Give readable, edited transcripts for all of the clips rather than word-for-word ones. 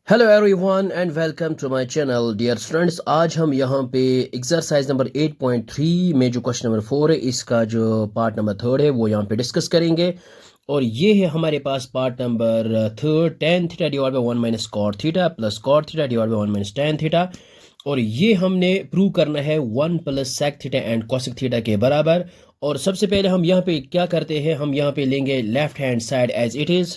Hello everyone and welcome to my channel dear students. आज हम यहाँ पे एक्सरसाइज नंबर 8.3 में जो क्वेश्चन नंबर 4 है इसका जो पार्ट नंबर 3 है वो यहाँ पे डिस्कस करेंगे। और ये है हमारे पास part number 3 tan theta divide by 1 minus cot theta plus cot theta divide by 1 minus tan theta. और ये हमने प्रूव करना है 1 plus sec theta and cosec theta के बराबर। और सबसे पहले हम यहाँ पे क्या करते हैं, हम यहाँ पे लेंगे left hand side as it is.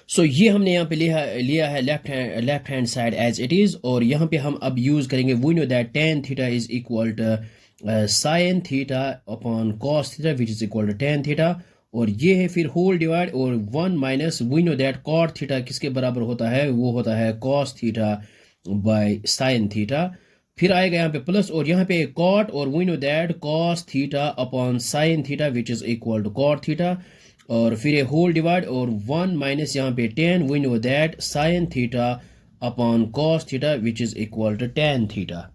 So ये हमने यहाँ पे लिया है left hand side as it is. और यहाँ पे हम अब यूज़ करेंगे we know that tan theta is equal to sin theta upon cos theta which is equal to tan theta. और ये है फिर होल डिवाइड और 1 minus we know that cot theta किसके बराबर होता है, वो होता है cos theta by sin theta. फिर आएगा यहाँ पे प्लस और यहाँ पे cot और we know that cos theta upon sin theta which is equal to cot theta. और फिर ये होल डिवाइड और 1 माइनस यहाँ पे tan we know that sin theta upon cos theta which is equal to tan theta.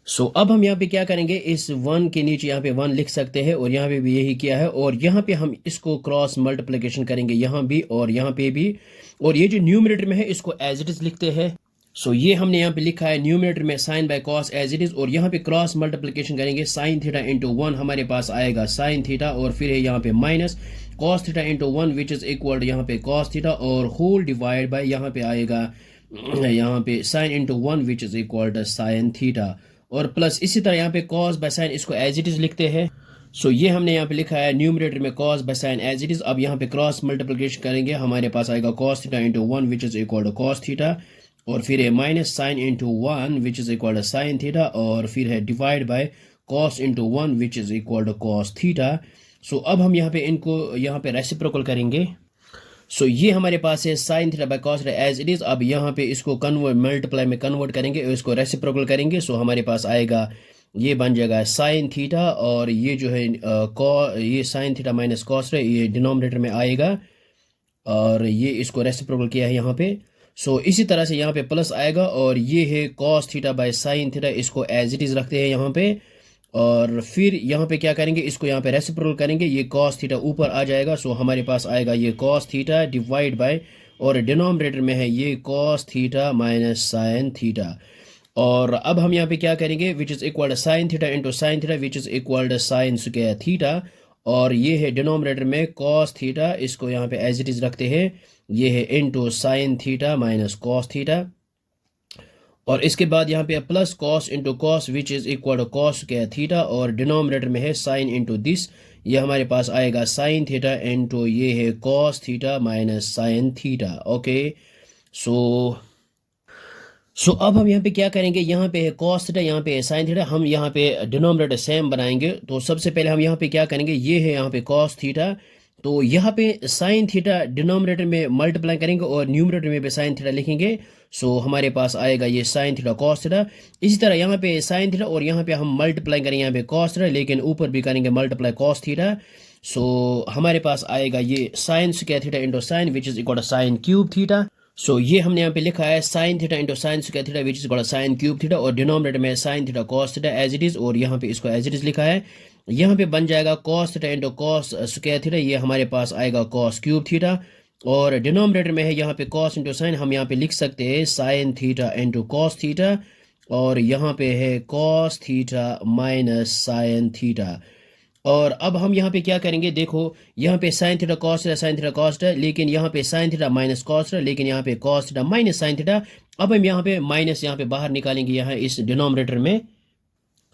So अब हम यहाँ पे क्या करेंगे, इस 1 के नीचे यहाँ पे 1 लिख सकते हैं और यहाँ पे भी यही किया है। और यहाँ पे हम इसको क्रॉस मल्टीप्लिकेशन करेंगे यहाँ भी और यहाँ पे भी। और ये जो न्यूमरेटर में है इसको एज इट इज लिखते हैं। सो ये हमने यहाँ पे लिखा है न्यूमरेटर में sin by cos as it is. और यहाँ पे क्रॉस मल्टीप्लिकेशन करेंगे sin थीटा इंटू 1 हमारे पास आएगा sin थीटा। और फिर है यहाँ पे minus cos theta into 1 which is equal यहाँ पे cos थीटा और होल डिवाइड बाय यहाँ पे आएगा यहाँ पे sin into 1 which is equal to sin theta. और प्लस इसी तरह यहाँ पे cos बाय sin इसको एज इट इज लिखते हैं। सो ये हमने यहाँ पे लिखा है न्यूमरेटर में cos by sin as it is. अब यहाँ पे क्रॉस मल्टीप्लिकेशन करेंगे, हमारे पास आएगा cos theta into 1 which is equal to cos theta. और फिर है minus sin into 1 which is equal to sin theta. और फिर है divide by cos into 1 which is equal to cos theta. So अब हम यहाँ पे इनको यहाँ पे रेसिप्रोकल करेंगे। सो ये हमारे पास है sin theta by cos theta as it is. अब यहाँ पे इसको मल्टीप्लाई में कन्वर्ट करेंगे और इसको रेसिप्रोकल करेंगे। सो हमारे पास आएगा ये बन जाएगा sin थीटा और ये जो है ये sin theta minus cos theta ये डिनोमिनेटर में आएगा और ये इसको रेसिप्रोकल किया है यहाँ पे। सो इसी तरह से यहाँ पे प्लस आएगा और ये है cos theta by sin theta, इसको एज इट इज रखते हैं यहाँ पे। और फिर यहाँ पे क्या करेंगे, इसको यहाँ पे रेसिप्रोकल करेंगे, ये cos थीटा ऊपर आ जाएगा। सो हमारे पास आएगा ये cos थीटा डिवाइड बाय और डिनोमिनेटर में है ये cos theta minus sin theta. और अब हम यहाँ पे क्या करेंगे, which is equal to sin theta into sin theta which is equal to sin square theta. और ये है डिनोमिनेटर में cos थीटा, इसको यहाँ पे एज इट इज रखते हैं, ये है into sin theta minus cos theta. और इसके बाद यहाँ पे plus cos into cos which is equal to cos square theta. और डिनोमिनेटर में है sin इंटू दिस, ये हमारे पास आएगा sin थीटा इंटू ये है cos theta minus sin theta. Okay so अब हम यहाँ पे क्या करेंगे, यहाँ पे है cos थीटा, यहाँ पे है sin थीटा, हम यहाँ पे डिनोमिनेटर सेम बनाएंगे। तो सबसे पहले हम यहाँ पे क्या करेंगे, ये है यहाँ पे cos थीटा, तो यहाँ पे sin थीटा डिनोमिनेटर में मल्टीप्लाई करेंगे और न्यूमरेटर में भी sin थीटा लिखेंगे। सो हमारे पास आएगा ये sin थीटा cos थीटा। इसी तरह यहाँ पे sin थीटा और यहाँ पे हम मल्टीप्लाई करेंगे यहाँ पे cos थीटा, लेकिन ऊपर भी करेंगे मल्टीप्लाई cos थीटा। सो हमारे पास आएगा ये sin square theta into sin which is equal to sin cube theta. So ये हमने यहाँ पे लिखा है sin theta into sin square theta which is equal to sin cube theta. और डिनोमिनेटर में sin theta cos theta as it is और यहाँ पे इसको एज इट इज लिखा है। यहाँ पे बन जाएगा cos theta into cos square theta, ये हमारे पास आएगा cos क्यूब थीटा। और डिनोमिनेटर में है यहाँ पे cos इंटू sin, हम यहाँ पे लिख सकते हैं sin theta into cos theta. और यहाँ पे है cos theta minus sin theta. और अब हम यहाँ पे क्या करेंगे, देखो यहाँ पे sin theta cos theta sin theta cos theta, लेकिन यहाँ पे sin theta minus cos theta, लेकिन यहाँ पे cos theta minus sin theta. अब हम यहाँ पे माइनस यहाँ पे बाहर निकालेंगे यहाँ इस डिनोमिनेटर में।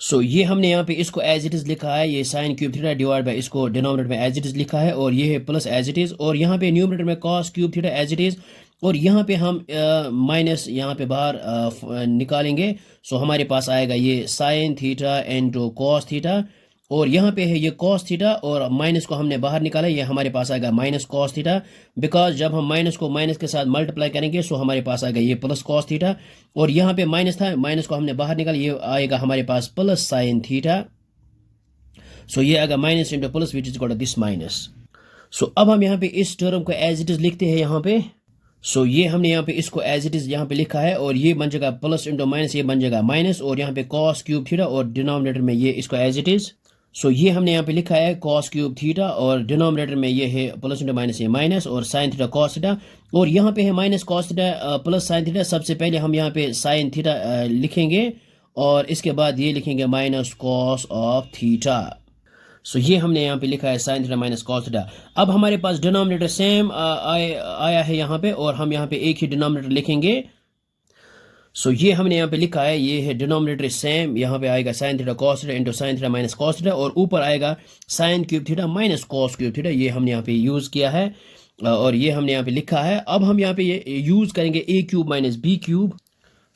सो ये हमने यहाँ पे इसको एज इट इज लिखा है, ये sin cube theta divide bye इसको डिनोमिनेटर में एज इट इज लिखा है। और ये है प्लस एज इट इज और यहाँ पे न्यूमरेटर में cos cube theta as it is. और यहाँ पे हम माइनस यहाँ पे बाहर निकालेंगे। सो हमारे पास आएगा ये sin theta into cos theta. और यहाँ पे है ये cos थीटा और माइनस को हमने बाहर निकाला, ये हमारे पास आएगा माइनस cos थीटा। बिकॉज जब हम माइनस को माइनस के साथ मल्टीप्लाई करेंगे सो हमारे पास आएगा ये प्लस cos थीटा। और यहाँ पे माइनस था, माइनस को हमने बाहर निकाला, ये आएगा हमारे पास प्लस sin थीटा। सो ये आएगा minus into plus which is equal to this minus. So अब हम यहाँ पे इस टर्म को एज इट इज लिखते हैं यहाँ पे। सो ये हमने यहाँ पे इसको एज इट इज यहाँ पे लिखा है और ये बन जाएगा प्लस इंटू माइनस, ये बन जाएगा माइनस। और यहाँ पे cos क्यूब थीटा और डिनोमिनेटर में ये इसको एज इट इज। सो ये हमने यहाँ पे लिखा है कॉस क्यूब थीटा और डिनोमिनेटर में ये है प्लस इंटू माइनस ये माइनस और साइन थीटा कॉस थीटा और यहाँ पे है minus cos theta plus sine theta. सबसे पहले हम यहाँ पे साइन थीटा लिखेंगे और इसके बाद ये लिखेंगे minus cos of theta. So ये हमने यहाँ पे लिखा है sine theta minus cos theta. अब हमारे पास डिनोमिनेटर सेम आया है यहाँ पे और हम यहाँ पे एक ही डिनोमिनेटर लिखेंगे। सो ये हमने यहाँ पे लिखा है, ये है डिनोमिनेटर सेम, यहाँ पे आएगा sign theta cos theta into sine theta minus cos theta और ऊपर आएगा sine cube theta minus cos cube theta. ये हमने यहाँ पे यूज़ किया है और ये हमने यहाँ पे लिखा है। अब हम यहाँ पे ये यूज़ करेंगे a cube minus b cube.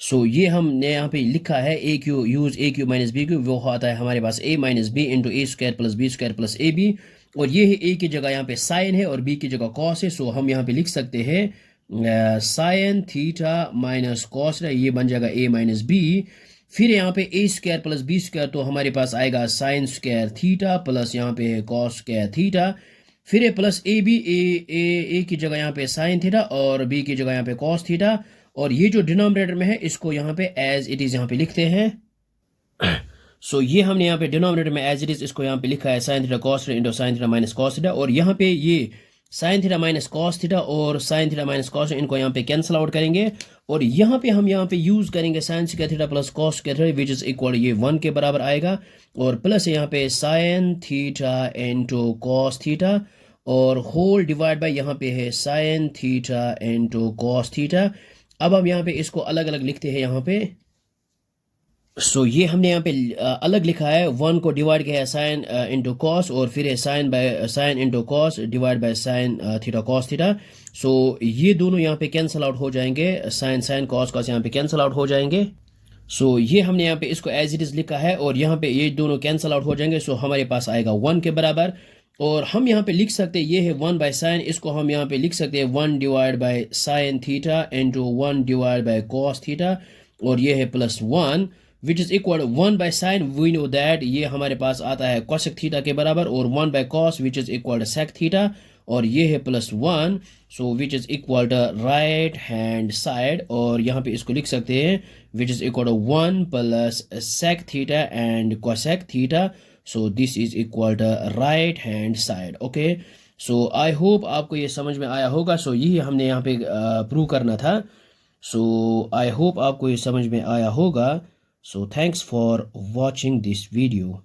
So ये हमने यहाँ पे लिखा है a q use a cube minus b cube, वो आता है हमारे पास a minus b into a square plus b square plus a b और ये है ए की जगह यहाँ पे साइन है और बी की जगह कॉस है। सो हम यहाँ पे लिख सकते हैं साइन थीटा माइनस कॉस, ये बन जाएगा ए माइनस बी। फिर यहाँ पे ए स्क्वायर प्लस बी स्क्वायर तो हमारे पास आएगा साइन स्क्वायर थीटा प्लस यहाँ पे कॉस स्क्वायर थीटा। फिर है प्लस ए बी, ए की जगह यहाँ पे साइन थीटा और बी की जगह यहाँ पे कॉस थीटा और ये जो डिनोमिनेटर में है इसको यहाँ पे एज इट इज़ यहाँ पे लिखते हैं। सो ये हमने यहाँ पे डिनोमिनेटर में एज इट इज़ इसको यहाँ पे लिखा है sign theta cos theta into sine theta minus cos theta और यहाँ पे ये sine theta minus cos theta और साइन थीटा माइनस कॉस इनको यहाँ पे कैंसिल आउट करेंगे और यहाँ पे हम यहाँ पे यूज़ करेंगे sine square theta plus cos square theta which is equal, ये 1 के बराबर आएगा और प्लस यहाँ पे sign theta into cos theta और होल डिवाइड बाय यहाँ पे है sign theta into cos theta. अब हम यहाँ पे इसको अलग अलग लिखते हैं यहाँ पे। सो ये हमने यहाँ पे अलग लिखा है, 1 को डिवाइड किया है साइन इंटू कॉस और फिर है sine into cos divide by sine theta cos theta. So ये दोनों यहाँ पे कैंसिल आउट हो जाएंगे, साइन कॉस यहाँ पे कैंसिल आउट हो जाएंगे। सो ये हमने यहाँ पे इसको एज इट इज़ लिखा है और यहाँ पे ये दोनों कैंसिल आउट हो जाएंगे। सो हमारे पास आएगा 1 के बराबर और हम यहाँ पे लिख सकते हैं ये है 1 बाय साइन, इसको हम यहाँ पे लिख सकते हैं 1 divide by sine theta into 1 divide by cos theta और ये है plus 1 which is equal 1 by sine, we know that ये हमारे पास आता है कोसेक थीटा के बराबर और 1 by cos which is equal sec theta और ये है plus 1 so which is equal right hand side और यहाँ पे इसको लिख सकते हैं which is equal 1 plus sec theta and cosec theta. So this is equal to right hand side. Okay, so I hope आपको ये समझ में आया होगा। सो यही हमने यहाँ पे प्रूव करना था। सो आई होप आपको ये समझ में आया होगा। So thanks for watching this video.